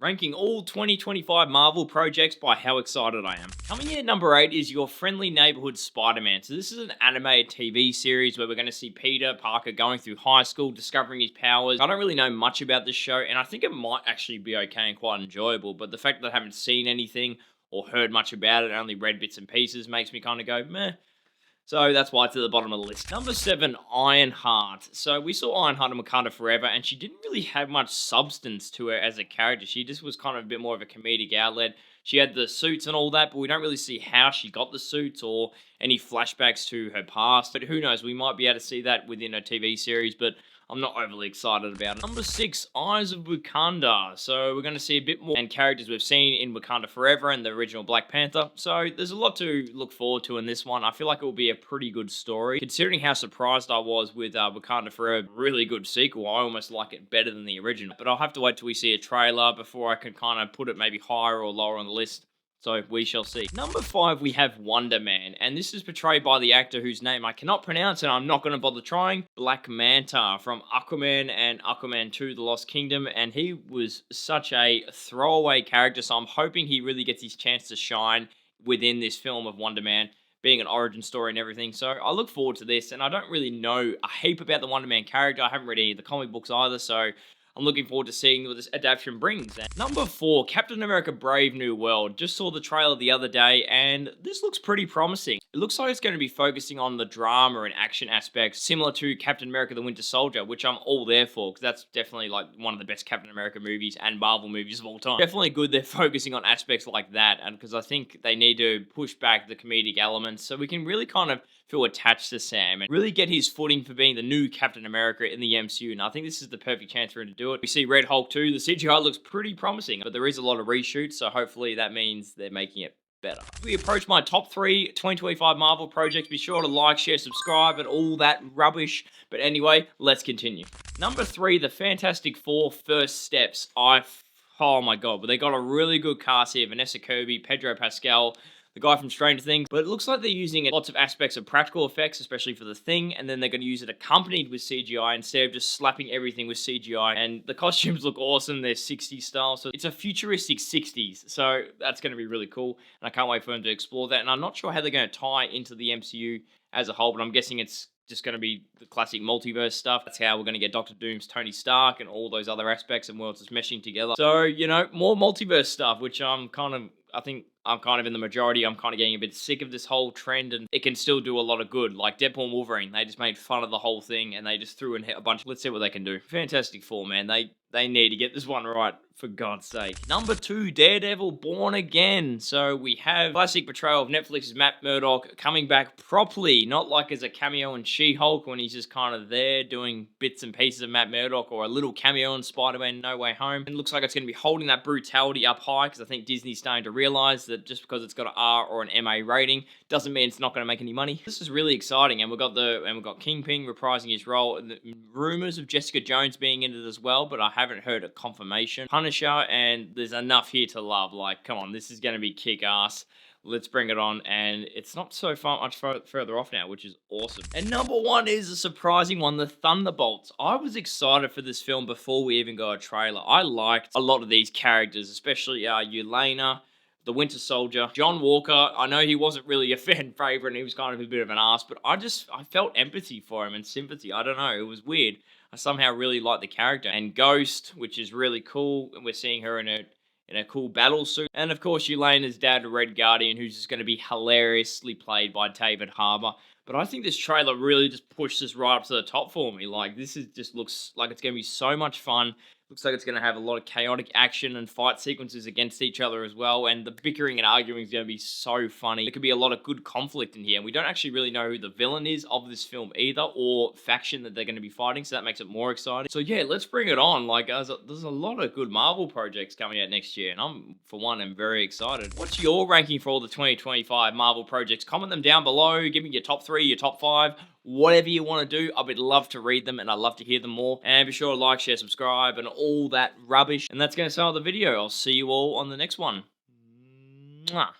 Ranking all 2025 Marvel projects by how excited I am. Coming in at number 8 is Your Friendly Neighborhood Spider-Man. So this is an animated TV series where we're going to see Peter Parker going through high school, discovering his powers. I don't really know much about this show, and I think it might actually be okay and quite enjoyable, but the fact that I haven't seen anything or heard much about it, only read bits and pieces, makes me kind of go, meh. So that's why it's at the bottom of the list. Number 7, Ironheart. So we saw Ironheart in Wakanda Forever, and she didn't really have much substance to her as a character. She just was kind of a bit more of a comedic outlet. She had the suits and all that, but we don't really see how she got the suits or any flashbacks to her past. But who knows, we might be able to see that within a TV series, but I'm not overly excited about it. Number 6, Eyes of Wakanda. So we're going to see a bit more and characters we've seen in Wakanda Forever and the original Black Panther. So there's a lot to look forward to in this one. I feel like it will be a pretty good story. Considering how surprised I was with Wakanda Forever, really good sequel. I almost like it better than the original. But I'll have to wait till we see a trailer before I can kind of put it maybe higher or lower on the list. So we shall see. Number 5, we have Wonder Man, and this is portrayed by the actor whose name I cannot pronounce, and I'm not going to bother trying, Black Manta from Aquaman and Aquaman 2, The Lost Kingdom, and he was such a throwaway character, so I'm hoping he really gets his chance to shine within this film of Wonder Man, being an origin story and everything. So I look forward to this, and I don't really know a heap about the Wonder Man character. I haven't read any of the comic books either, so I'm looking forward to seeing what this adaptation brings. And number 4, Captain America Brave New World. Just saw the trailer the other day, and this looks pretty promising. It looks like it's going to be focusing on the drama and action aspects, similar to Captain America the Winter Soldier, which I'm all there for, because that's definitely like one of the best Captain America movies and Marvel movies of all time. Definitely good they're focusing on aspects like that, and because I think they need to push back the comedic elements so we can really kind of feel attached to Sam and really get his footing for being the new Captain America in the MCU. And I think this is the perfect chance for him to do it. We see Red Hulk 2. The CGI looks pretty promising, but there is a lot of reshoots, so hopefully that means they're making it better. As we approach my top 3 2025 Marvel projects, be sure to like, share, subscribe, and all that rubbish. But anyway, let's continue. Number 3, The Fantastic Four First Steps. Oh my god, but they got a really good cast here. Vanessa Kirby, Pedro Pascal, the guy from Stranger Things, but it looks like they're using lots of aspects of practical effects, especially for the Thing, and then they're going to use it accompanied with CGI instead of just slapping everything with CGI, and the costumes look awesome. They're 60s style, so it's a futuristic 60s, so that's going to be really cool, and I can't wait for them to explore that, and I'm not sure how they're going to tie into the MCU as a whole, but I'm guessing it's just going to be the classic multiverse stuff. That's how we're going to get Doctor Doom's Tony Stark and all those other aspects and worlds just meshing together. So, you know, more multiverse stuff, which I think I'm kind of in the majority. I'm kind of getting a bit sick of this whole trend, and it can still do a lot of good. Like Deadpool and Wolverine, they just made fun of the whole thing, and they just threw in a bunch. Let's see what they can do. Fantastic Four, man. They need to get this one right, for God's sake. Number 2, Daredevil Born Again. So we have classic portrayal of Netflix's Matt Murdock coming back properly, not like as a cameo in She-Hulk when he's just kind of there doing bits and pieces of Matt Murdock, or a little cameo in Spider-Man No Way Home. And it looks like it's going to be holding that brutality up high, because I think Disney's starting to realize that just because it's got an R or an MA rating doesn't mean it's not going to make any money. This is really exciting, and we've got Kingpin reprising his role, and the rumors of Jessica Jones being in it as well, but I haven't heard a confirmation. Punisher, and there's enough here to love. Like, come on, this is going to be kick-ass. Let's bring it on, and it's not so much further off now, which is awesome. And number 1 is a surprising one, The Thunderbolts. I was excited for this film before we even got a trailer. I liked a lot of these characters, especially Yelena, the Winter Soldier, John Walker. I know he wasn't really a fan favorite, and he was kind of a bit of an ass, but I felt empathy for him and sympathy. I don't know, it was weird. I somehow really like the character. And Ghost, which is really cool, and we're seeing her in a cool battle suit. And of course, Yelena's dad, Red Guardian, who's just going to be hilariously played by David Harbour. But I think this trailer really just pushed this right up to the top for me. Like, just looks like it's going to be so much fun. Looks like it's going to have a lot of chaotic action and fight sequences against each other as well. And the bickering and arguing is going to be so funny. There could be a lot of good conflict in here. And we don't actually really know who the villain is of this film either, or faction that they're going to be fighting. So that makes it more exciting. So yeah, let's bring it on. Like, there's a lot of good Marvel projects coming out next year. And I'm very excited. What's your ranking for all the 2025 Marvel projects? Comment them down below. Give me your top 3, your top 5. Whatever you want to do, I would love to read them, and I'd love to hear them more. And be sure to like, share, subscribe, and all that rubbish. And that's going to start the video. I'll see you all on the next one. Mwah.